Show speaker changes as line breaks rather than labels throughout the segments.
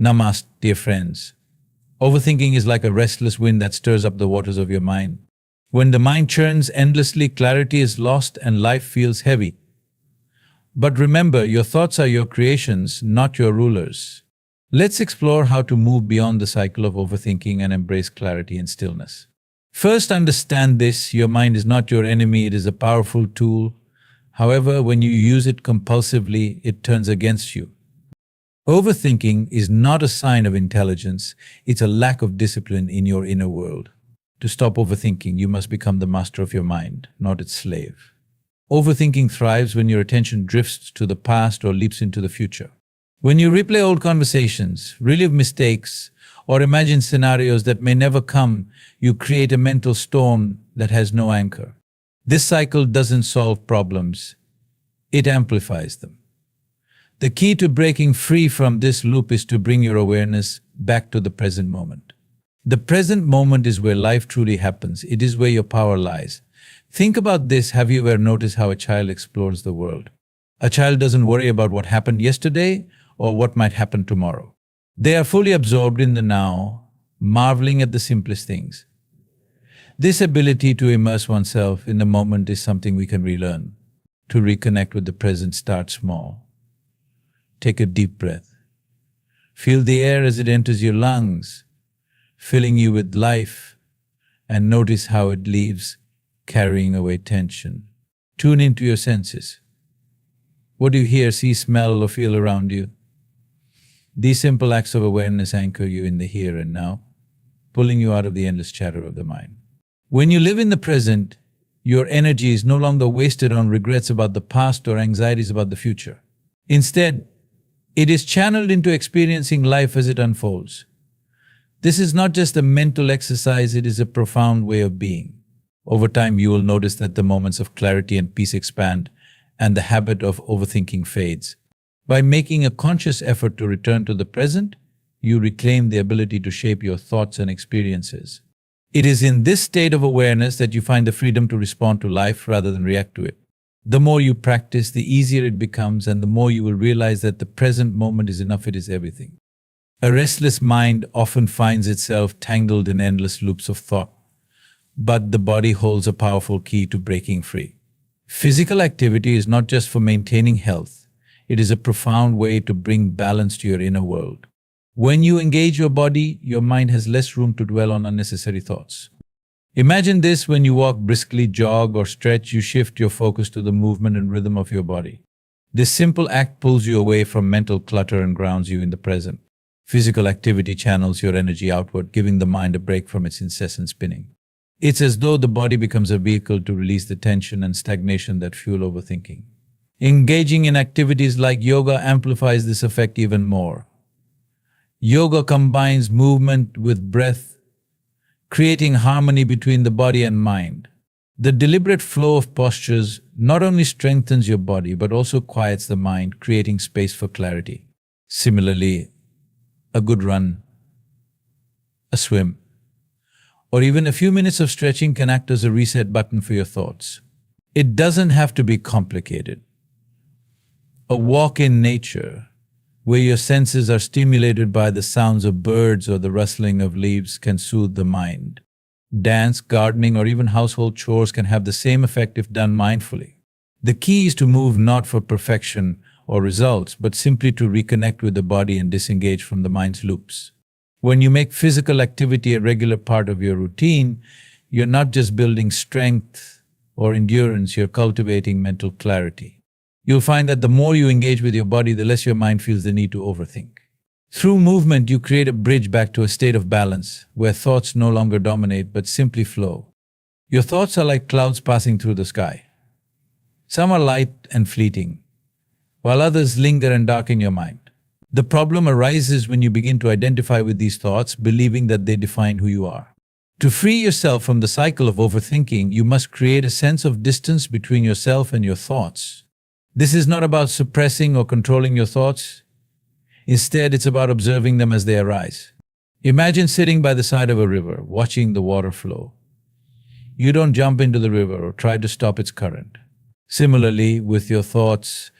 Namaste, dear friends. Overthinking is like a restless wind that stirs up the waters of your mind. When the mind churns endlessly, clarity is lost and life feels heavy. But remember, your thoughts are your creations, not your rulers. Let's explore how to move beyond the cycle of overthinking and embrace clarity and stillness. First, understand this: your mind is not your enemy, it is a powerful tool. However, when you use it compulsively, it turns against you. Overthinking is not a sign of intelligence, it's a lack of discipline in your inner world. To stop overthinking, you must become the master of your mind, not its slave. Overthinking thrives when your attention drifts to the past or leaps into the future. When you replay old conversations, relive mistakes, or imagine scenarios that may never come, you create a mental storm that has no anchor. This cycle doesn't solve problems, it amplifies them. The key to breaking free from this loop is to bring your awareness back to the present moment. The present moment is where life truly happens. It is where your power lies. Think about this. Have you ever noticed how a child explores the world? A child doesn't worry about what happened yesterday or what might happen tomorrow. They are fully absorbed in the now, marveling at the simplest things. This ability to immerse oneself in the moment is something we can relearn. To reconnect with the present, start small. Take a deep breath. Feel the air as it enters your lungs, filling you with life, and notice how it leaves, carrying away tension. Tune into your senses. What do you hear, see, smell, or feel around you? These simple acts of awareness anchor you in the here and now, pulling you out of the endless chatter of the mind. When you live in the present, your energy is no longer wasted on regrets about the past or anxieties about the future. Instead, it is channeled into experiencing life as it unfolds. This is not just a mental exercise, it is a profound way of being. Over time, you will notice that the moments of clarity and peace expand, and the habit of overthinking fades. By making a conscious effort to return to the present, you reclaim the ability to shape your thoughts and experiences. It is in this state of awareness that you find the freedom to respond to life rather than react to it. The more you practice, the easier it becomes, and the more you will realize that the present moment is enough, it is everything. A restless mind often finds itself tangled in endless loops of thought, but the body holds a powerful key to breaking free. Physical activity is not just for maintaining health, it is a profound way to bring balance to your inner world. When you engage your body, your mind has less room to dwell on unnecessary thoughts. Imagine this: when you walk briskly, jog, or stretch, you shift your focus to the movement and rhythm of your body. This simple act pulls you away from mental clutter and grounds you in the present. Physical activity channels your energy outward, giving the mind a break from its incessant spinning. It's as though the body becomes a vehicle to release the tension and stagnation that fuel overthinking. Engaging in activities like yoga amplifies this effect even more. Yoga combines movement with breath, creating harmony between the body and mind. The deliberate flow of postures not only strengthens your body but also quiets the mind, creating space for clarity. Similarly, a good run, a swim, or even a few minutes of stretching can act as a reset button for your thoughts. It doesn't have to be complicated. A walk in nature, where your senses are stimulated by the sounds of birds or the rustling of leaves, can soothe the mind. Dance, gardening, or even household chores can have the same effect if done mindfully. The key is to move not for perfection or results, but simply to reconnect with the body and disengage from the mind's loops. When you make physical activity a regular part of your routine, you're not just building strength or endurance, you're cultivating mental clarity. You'll find that the more you engage with your body, the less your mind feels the need to overthink. Through movement, you create a bridge back to a state of balance, where thoughts no longer dominate but simply flow. Your thoughts are like clouds passing through the sky. Some are light and fleeting, while others linger and darken your mind. The problem arises when you begin to identify with these thoughts, believing that they define who you are. To free yourself from the cycle of overthinking, you must create a sense of distance between yourself and your thoughts. This is not about suppressing or controlling your thoughts. Instead, it's about observing them as they arise. Imagine sitting by the side of a river, watching the water flow. You don't jump into the river or try to stop its current. Similarly, with your thoughts,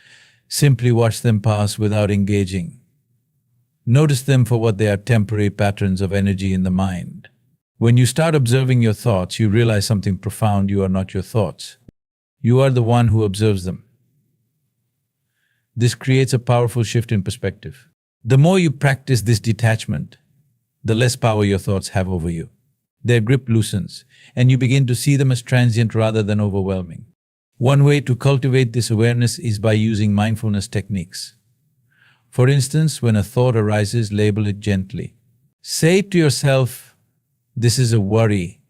simply watch them pass without engaging. Notice them for what they are: temporary patterns of energy in the mind. When you start observing your thoughts, you realize something profound: you are not your thoughts. You are the one who observes them. This creates a powerful shift in perspective. The more you practice this detachment, the less power your thoughts have over you. Their grip loosens, and you begin to see them as transient rather than overwhelming. One way to cultivate this awareness is by using mindfulness techniques. For instance, when a thought arises, label it gently. Say to yourself, "This is a worry,"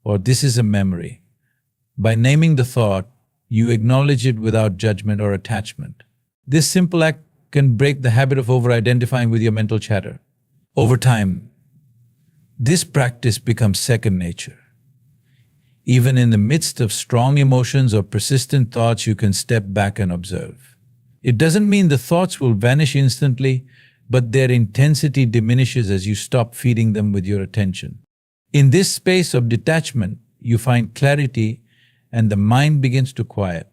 or "This is a memory." By naming the thought, you acknowledge it without judgment or attachment. This simple act can break the habit of over-identifying with your mental chatter. Over time, this practice becomes second nature. Even in the midst of strong emotions or persistent thoughts, you can step back and observe. It doesn't mean the thoughts will vanish instantly, but their intensity diminishes as you stop feeding them with your attention. In this space of detachment, you find clarity and the mind begins to quiet.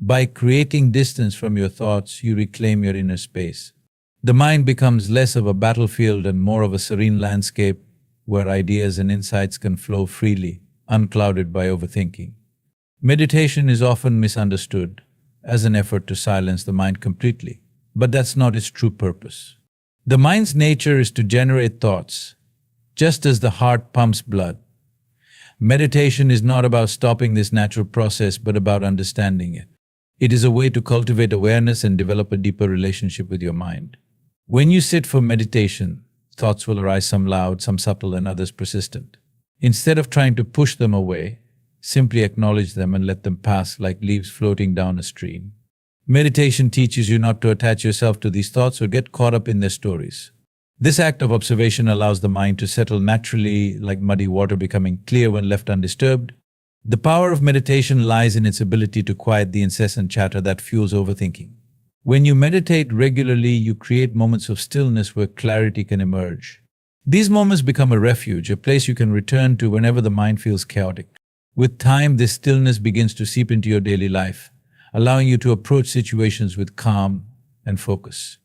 By creating distance from your thoughts, you reclaim your inner space. The mind becomes less of a battlefield and more of a serene landscape where ideas and insights can flow freely, unclouded by overthinking. Meditation is often misunderstood as an effort to silence the mind completely, but that's not its true purpose. The mind's nature is to generate thoughts, just as the heart pumps blood. Meditation is not about stopping this natural process, but about understanding it. It is a way to cultivate awareness and develop a deeper relationship with your mind. When you sit for meditation, thoughts will arise, some loud, some subtle, and others persistent. Instead of trying to push them away, simply acknowledge them and let them pass like leaves floating down a stream. Meditation teaches you not to attach yourself to these thoughts or get caught up in their stories. This act of observation allows the mind to settle naturally, like muddy water becoming clear when left undisturbed. The power of meditation lies in its ability to quiet the incessant chatter that fuels overthinking. When you meditate regularly, you create moments of stillness where clarity can emerge. These moments become a refuge, a place you can return to whenever the mind feels chaotic. With time, this stillness begins to seep into your daily life, allowing you to approach situations with calm and focus.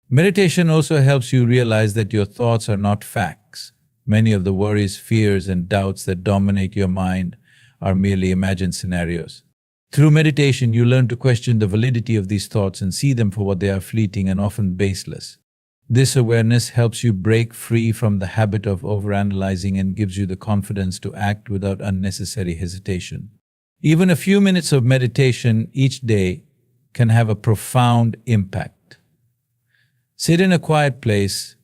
Meditation also helps you realize that your thoughts are not facts. Many of the worries, fears, and doubts that dominate your mind are merely imagined scenarios. Through meditation, you learn to question the validity of these thoughts and see them for what they are: fleeting and often baseless. This awareness helps you break free from the habit of overanalyzing and gives you the confidence to act without unnecessary hesitation. Even a few minutes of meditation each day can have a profound impact. Sit in a quiet place,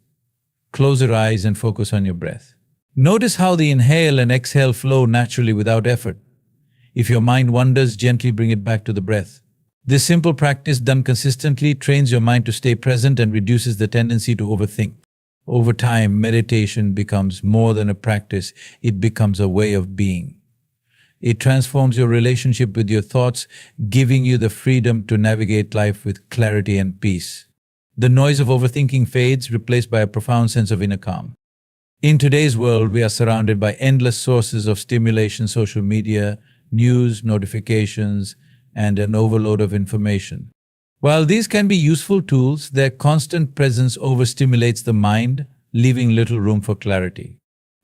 close your eyes, and focus on your breath. Notice how the inhale and exhale flow naturally without effort. If your mind wanders, gently bring it back to the breath. This simple practice, done consistently, trains your mind to stay present and reduces the tendency to overthink. Over time, meditation becomes more than a practice, it becomes a way of being. It transforms your relationship with your thoughts, giving you the freedom to navigate life with clarity and peace. The noise of overthinking fades, replaced by a profound sense of inner calm. In today's world, we are surrounded by endless sources of stimulation: social media, news, notifications, and an overload of information. While these can be useful tools, their constant presence overstimulates the mind, leaving little room for clarity.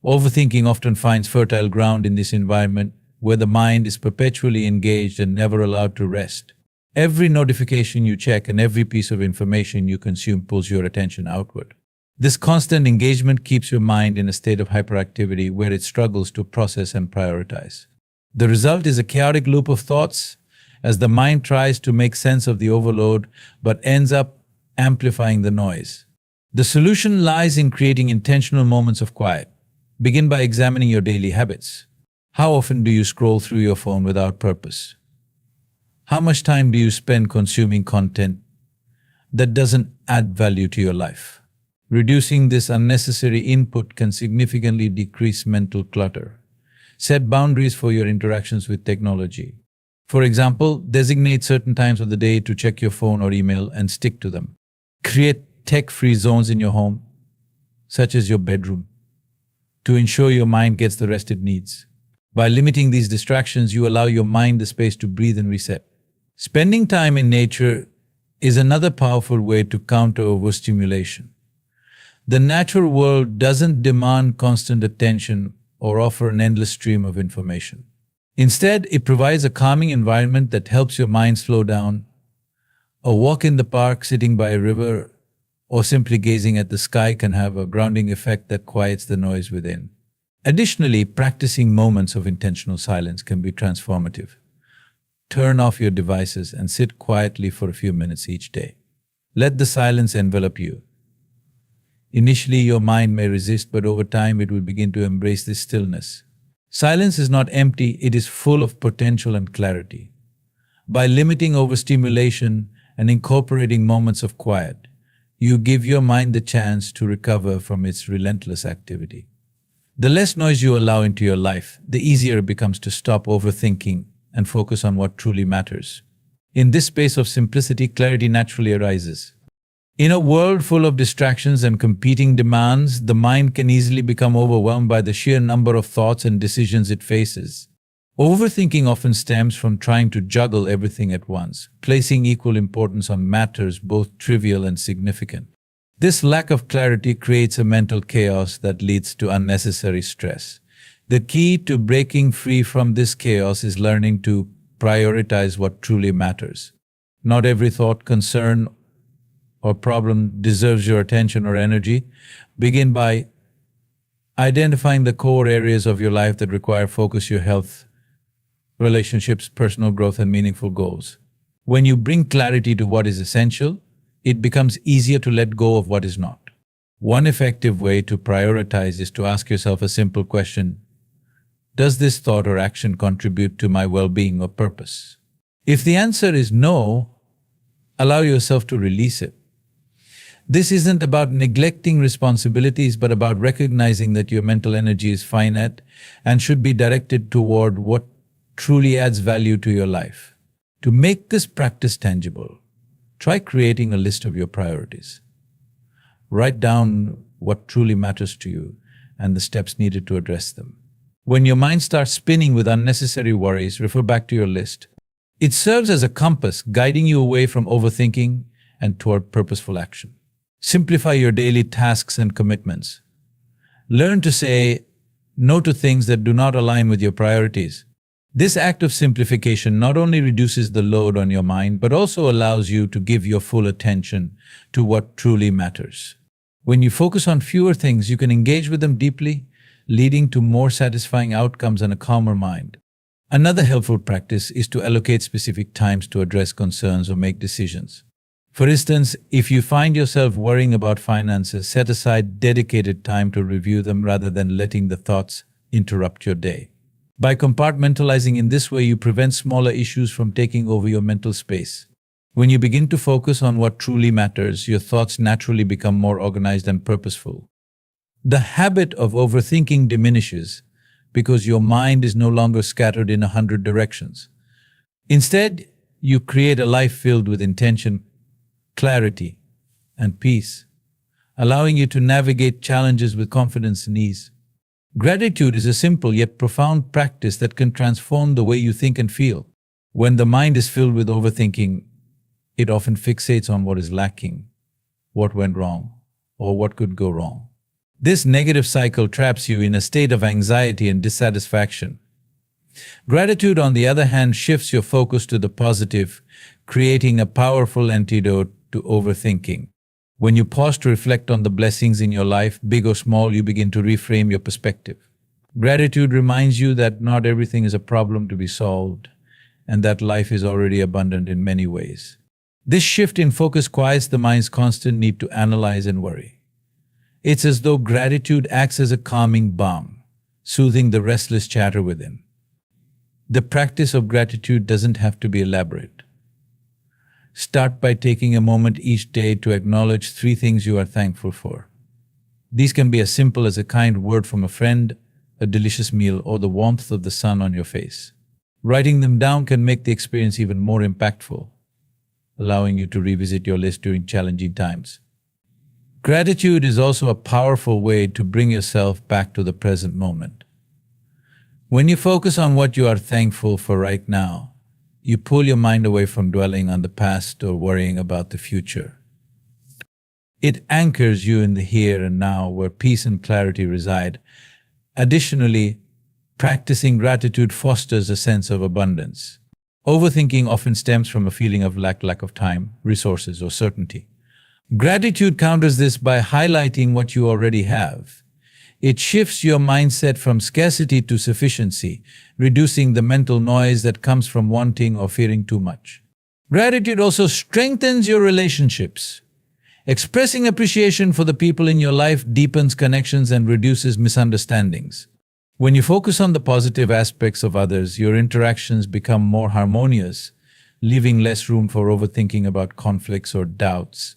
Overthinking often finds fertile ground in this environment, where the mind is perpetually engaged and never allowed to rest. Every notification you check and every piece of information you consume pulls your attention outward. This constant engagement keeps your mind in a state of hyperactivity where it struggles to process and prioritize. The result is a chaotic loop of thoughts as the mind tries to make sense of the overload but ends up amplifying the noise. The solution lies in creating intentional moments of quiet. Begin by examining your daily habits. How often do you scroll through your phone without purpose? How much time do you spend consuming content that doesn't add value to your life? Reducing this unnecessary input can significantly decrease mental clutter. Set boundaries for your interactions with technology. For example, designate certain times of the day to check your phone or email and stick to them. Create tech-free zones in your home, such as your bedroom, to ensure your mind gets the rest it needs. By limiting these distractions, you allow your mind the space to breathe and reset. Spending time in nature is another powerful way to counter overstimulation. The natural world doesn't demand constant attention or offer an endless stream of information. Instead, it provides a calming environment that helps your mind slow down. A walk in the park, sitting by a river, or simply gazing at the sky can have a grounding effect that quiets the noise within. Additionally, practicing moments of intentional silence can be transformative. Turn off your devices and sit quietly for a few minutes each day. Let the silence envelop you. Initially, your mind may resist, but over time it will begin to embrace this stillness. Silence is not empty, it is full of potential and clarity. By limiting overstimulation and incorporating moments of quiet, you give your mind the chance to recover from its relentless activity. The less noise you allow into your life, the easier it becomes to stop overthinking and focus on what truly matters. In this space of simplicity, clarity naturally arises. In a world full of distractions and competing demands, the mind can easily become overwhelmed by the sheer number of thoughts and decisions it faces. Overthinking often stems from trying to juggle everything at once, placing equal importance on matters both trivial and significant. This lack of clarity creates a mental chaos that leads to unnecessary stress. The key to breaking free from this chaos is learning to prioritize what truly matters. Not every thought, concern, or problem deserves your attention or energy. Begin by identifying the core areas of your life that require focus: your health, relationships, personal growth, and meaningful goals. When you bring clarity to what is essential, it becomes easier to let go of what is not. One effective way to prioritize is to ask yourself a simple question: does this thought or action contribute to my well-being or purpose? If the answer is no, allow yourself to release it. This isn't about neglecting responsibilities, but about recognizing that your mental energy is finite and should be directed toward what truly adds value to your life. To make this practice tangible, try creating a list of your priorities. Write down what truly matters to you and the steps needed to address them. When your mind starts spinning with unnecessary worries, refer back to your list. It serves as a compass, guiding you away from overthinking and toward purposeful action. Simplify your daily tasks and commitments. Learn to say no to things that do not align with your priorities. This act of simplification not only reduces the load on your mind, but also allows you to give your full attention to what truly matters. When you focus on fewer things, you can engage with them deeply, leading to more satisfying outcomes and a calmer mind. Another helpful practice is to allocate specific times to address concerns or make decisions. For instance, if you find yourself worrying about finances, set aside dedicated time to review them rather than letting the thoughts interrupt your day. By compartmentalizing in this way, you prevent smaller issues from taking over your mental space. When you begin to focus on what truly matters, your thoughts naturally become more organized and purposeful. The habit of overthinking diminishes because your mind is no longer scattered in 100 directions. Instead, you create a life filled with intention, clarity, and peace, allowing you to navigate challenges with confidence and ease. Gratitude is a simple yet profound practice that can transform the way you think and feel. When the mind is filled with overthinking, it often fixates on what is lacking, what went wrong, or what could go wrong. This negative cycle traps you in a state of anxiety and dissatisfaction. Gratitude, on the other hand, shifts your focus to the positive, creating a powerful antidote to overthinking. When you pause to reflect on the blessings in your life, big or small, you begin to reframe your perspective. Gratitude reminds you that not everything is a problem to be solved, and that life is already abundant in many ways. This shift in focus quiets the mind's constant need to analyze and worry. It's as though gratitude acts as a calming balm, soothing the restless chatter within. The practice of gratitude doesn't have to be elaborate. Start by taking a moment each day to acknowledge 3 things you are thankful for. These can be as simple as a kind word from a friend, a delicious meal, or the warmth of the sun on your face. Writing them down can make the experience even more impactful, allowing you to revisit your list during challenging times. Gratitude is also a powerful way to bring yourself back to the present moment. When you focus on what you are thankful for right now, you pull your mind away from dwelling on the past or worrying about the future. It anchors you in the here and now where peace and clarity reside. Additionally, practicing gratitude fosters a sense of abundance. Overthinking often stems from a feeling of lack of time, resources, or certainty. Gratitude counters this by highlighting what you already have. It shifts your mindset from scarcity to sufficiency, reducing the mental noise that comes from wanting or fearing too much. Gratitude also strengthens your relationships. Expressing appreciation for the people in your life deepens connections and reduces misunderstandings. When you focus on the positive aspects of others, your interactions become more harmonious, leaving less room for overthinking about conflicts or doubts.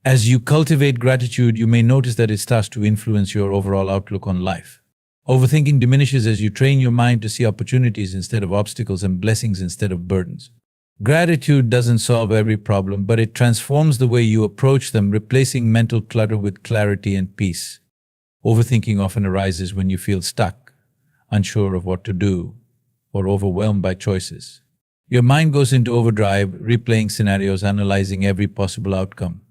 As you cultivate gratitude, you may notice that it starts to influence your overall outlook on life. Overthinking diminishes as you train your mind to see opportunities instead of obstacles and blessings instead of burdens. Gratitude doesn't solve every problem, but it transforms the way you approach them, replacing mental clutter with clarity and peace. Overthinking often arises when you feel stuck, unsure of what to do, or overwhelmed by choices. Your mind goes into overdrive, replaying scenarios, analyzing every possible outcome,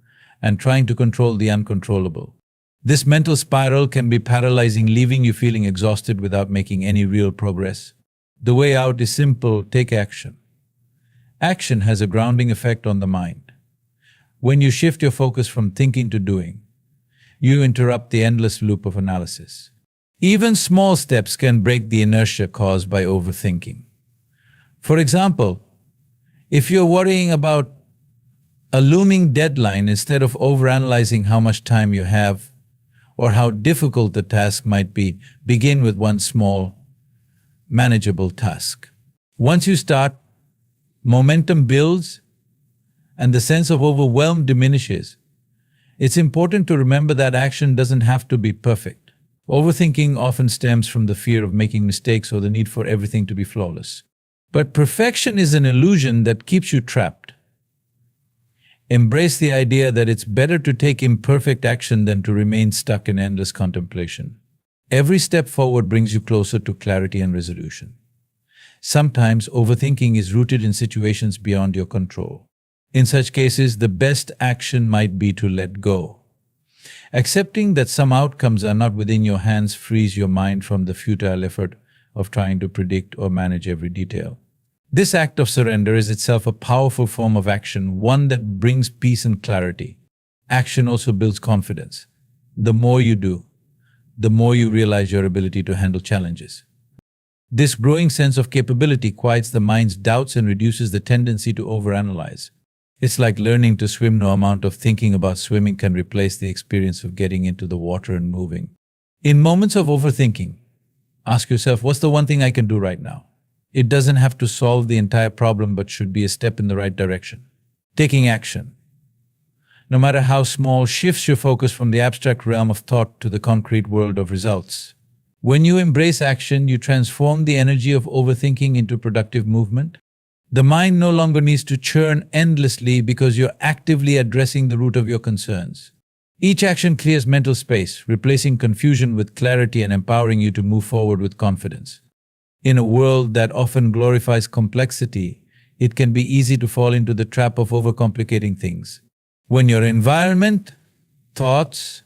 and trying to control the uncontrollable. This mental spiral can be paralyzing, leaving you feeling exhausted without making any real progress. The way out is simple: take action. Action has a grounding effect on the mind. When you shift your focus from thinking to doing, you interrupt the endless loop of analysis. Even small steps can break the inertia caused by overthinking. For example, if you're worrying about a looming deadline, instead of overanalyzing how much time you have or how difficult the task might be, begin with one small, manageable task. Once you start, momentum builds and the sense of overwhelm diminishes. It's important to remember that action doesn't have to be perfect. Overthinking often stems from the fear of making mistakes or the need for everything to be flawless. But perfection is an illusion that keeps you trapped. Embrace the idea that it's better to take imperfect action than to remain stuck in endless contemplation. Every step forward brings you closer to clarity and resolution. Sometimes overthinking is rooted in situations beyond your control. In such cases, the best action might be to let go. Accepting that some outcomes are not within your hands frees your mind from the futile effort of trying to predict or manage every detail. This act of surrender is itself a powerful form of action, one that brings peace and clarity. Action also builds confidence. The more you do, the more you realize your ability to handle challenges. This growing sense of capability quiets the mind's doubts and reduces the tendency to overanalyze. It's like learning to swim. No amount of thinking about swimming can replace the experience of getting into the water and moving. In moments of overthinking, ask yourself, what's the one thing I can do right now? It doesn't have to solve the entire problem, but should be a step in the right direction. Taking action, no matter how small, shifts your focus from the abstract realm of thought to the concrete world of results. When you embrace action, you transform the energy of overthinking into productive movement. The mind no longer needs to churn endlessly because you're actively addressing the root of your concerns. Each action clears mental space, replacing confusion with clarity and empowering you to move forward with confidence. In a world that often glorifies complexity, it can be easy to fall into the trap of overcomplicating things. When your environment, thoughts,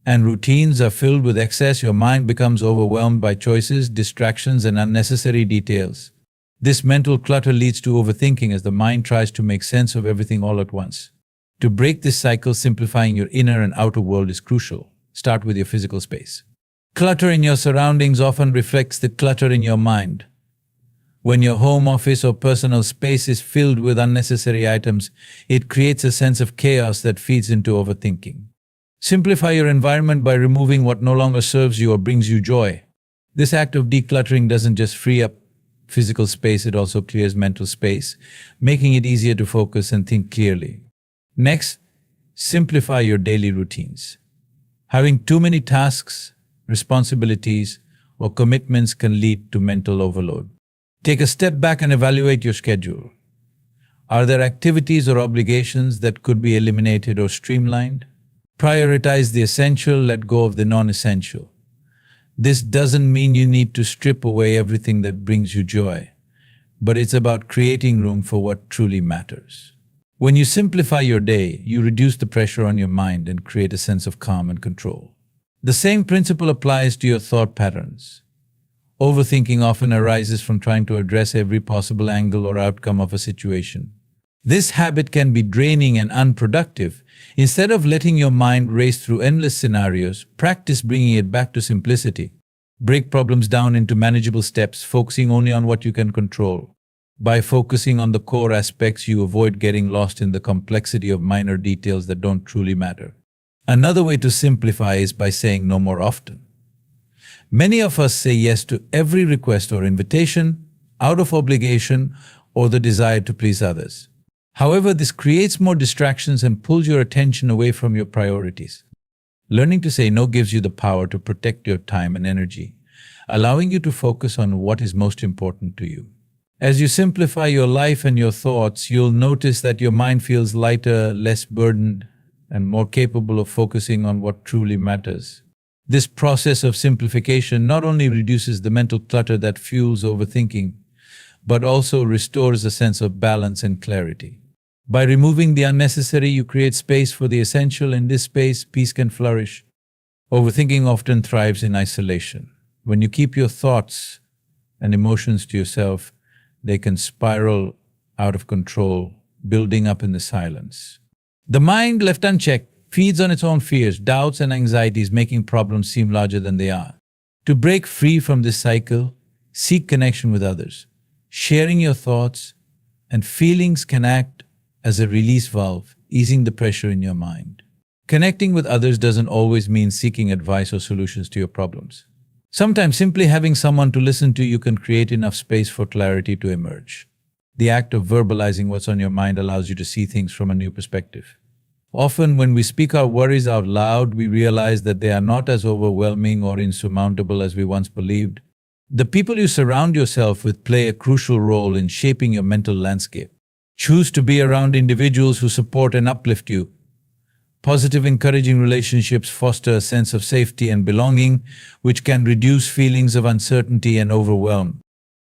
and routines are filled with excess, your mind becomes overwhelmed by choices, distractions, and unnecessary details. This mental clutter leads to overthinking as the mind tries to make sense of everything all at once. To break this cycle, simplifying your inner and outer world is crucial. Start with your physical space. Clutter in your surroundings often reflects the clutter in your mind. When your home, office, or personal space is filled with unnecessary items, it creates a sense of chaos that feeds into overthinking. Simplify your environment by removing what no longer serves you or brings you joy. This act of decluttering doesn't just free up physical space, it also clears mental space, making it easier to focus and think clearly. Next, simplify your daily routines. Having too many tasks, responsibilities, or commitments can lead to mental overload. Take a step back and evaluate your schedule. Are there activities or obligations that could be eliminated or streamlined? Prioritize the essential, let go of the non-essential. This doesn't mean you need to strip away everything that brings you joy, but it's about creating room for what truly matters. When you simplify your day, you reduce the pressure on your mind and create a sense of calm and control. The same principle applies to your thought patterns. Overthinking often arises from trying to address every possible angle or outcome of a situation. This habit can be draining and unproductive. Instead of letting your mind race through endless scenarios, practice bringing it back to simplicity. Break problems down into manageable steps, focusing only on what you can control. By focusing on the core aspects, you avoid getting lost in the complexity of minor details that don't truly matter. Another way to simplify is by saying no more often. Many of us say yes to every request or invitation out of obligation or the desire to please others. However, this creates more distractions and pulls your attention away from your priorities. Learning to say no gives you the power to protect your time and energy, allowing you to focus on what is most important to you. As you simplify your life and your thoughts, you'll notice that your mind feels lighter, less burdened, and more capable of focusing on what truly matters. This process of simplification not only reduces the mental clutter that fuels overthinking, but also restores a sense of balance and clarity. By removing the unnecessary, you create space for the essential. In this space, peace can flourish. Overthinking often thrives in isolation. When you keep your thoughts and emotions to yourself, they can spiral out of control, building up in the silence. The mind, left unchecked, feeds on its own fears, doubts, and anxieties, making problems seem larger than they are. To break free from this cycle, seek connection with others. Sharing your thoughts and feelings can act as a release valve, easing the pressure in your mind. Connecting with others doesn't always mean seeking advice or solutions to your problems. Sometimes simply having someone to listen to you can create enough space for clarity to emerge. The act of verbalizing what's on your mind allows you to see things from a new perspective. Often, when we speak our worries out loud, we realize that they are not as overwhelming or insurmountable as we once believed. The people you surround yourself with play a crucial role in shaping your mental landscape. Choose to be around individuals who support and uplift you. Positive, encouraging relationships foster a sense of safety and belonging, which can reduce feelings of uncertainty and overwhelm.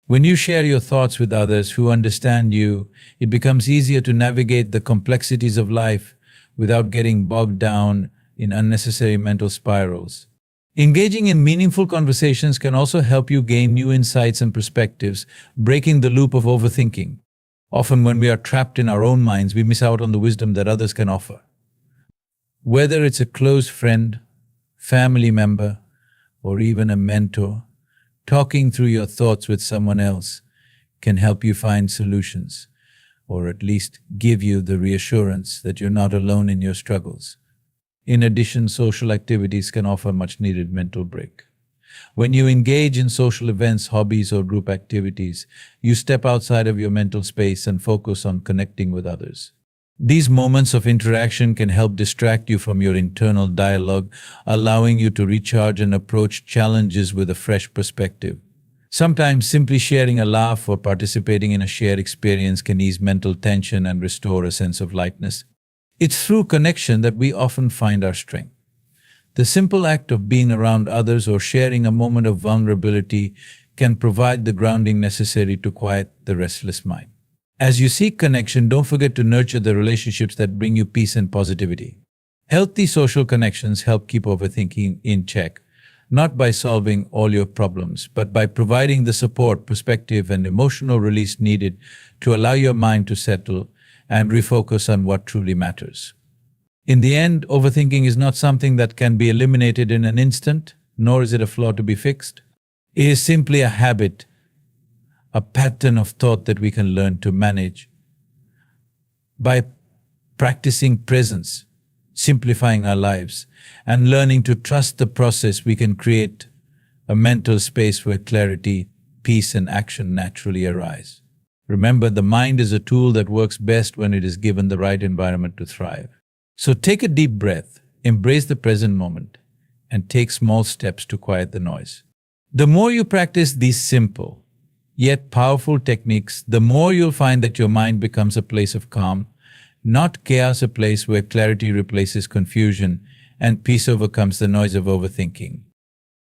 When you share your thoughts with others who understand you, it becomes easier to navigate the complexities of life without getting bogged down in unnecessary mental spirals. Engaging in meaningful conversations can also help you gain new insights and perspectives, breaking the loop of overthinking. Often when we are trapped in our own minds, we miss out on the wisdom that others can offer. Whether it's a close friend, family member, or even a mentor, talking through your thoughts with someone else can help you find solutions, or at least give you the reassurance that you're not alone in your struggles. In addition, social activities can offer much-needed mental break. When you engage in social events, hobbies, or group activities, you step outside of your mental space and focus on connecting with others. These moments of interaction can help distract you from your internal dialogue, allowing you to recharge and approach challenges with a fresh perspective. Sometimes simply sharing a laugh or participating in a shared experience can ease mental tension and restore a sense of lightness. It's through connection that we often find our strength. The simple act of being around others or sharing a moment of vulnerability can provide the grounding necessary to quiet the restless mind. As you seek connection, don't forget to nurture the relationships that bring you peace and positivity. Healthy social connections help keep overthinking in check, not by solving all your problems, but by providing the support, perspective, and emotional release needed to allow your mind to settle and refocus on what truly matters. In the end, overthinking is not something that can be eliminated in an instant, nor is it a flaw to be fixed. It is simply a habit, a pattern of thought that we can learn to manage. By practicing presence, simplifying our lives, and learning to trust the process, we can create a mental space where clarity, peace, and action naturally arise. Remember, the mind is a tool that works best when it is given the right environment to thrive. So take a deep breath, embrace the present moment, and take small steps to quiet the noise. The more you practice these simple, yet powerful techniques, the more you'll find that your mind becomes a place of calm, not chaos, a place where clarity replaces confusion and peace overcomes the noise of overthinking.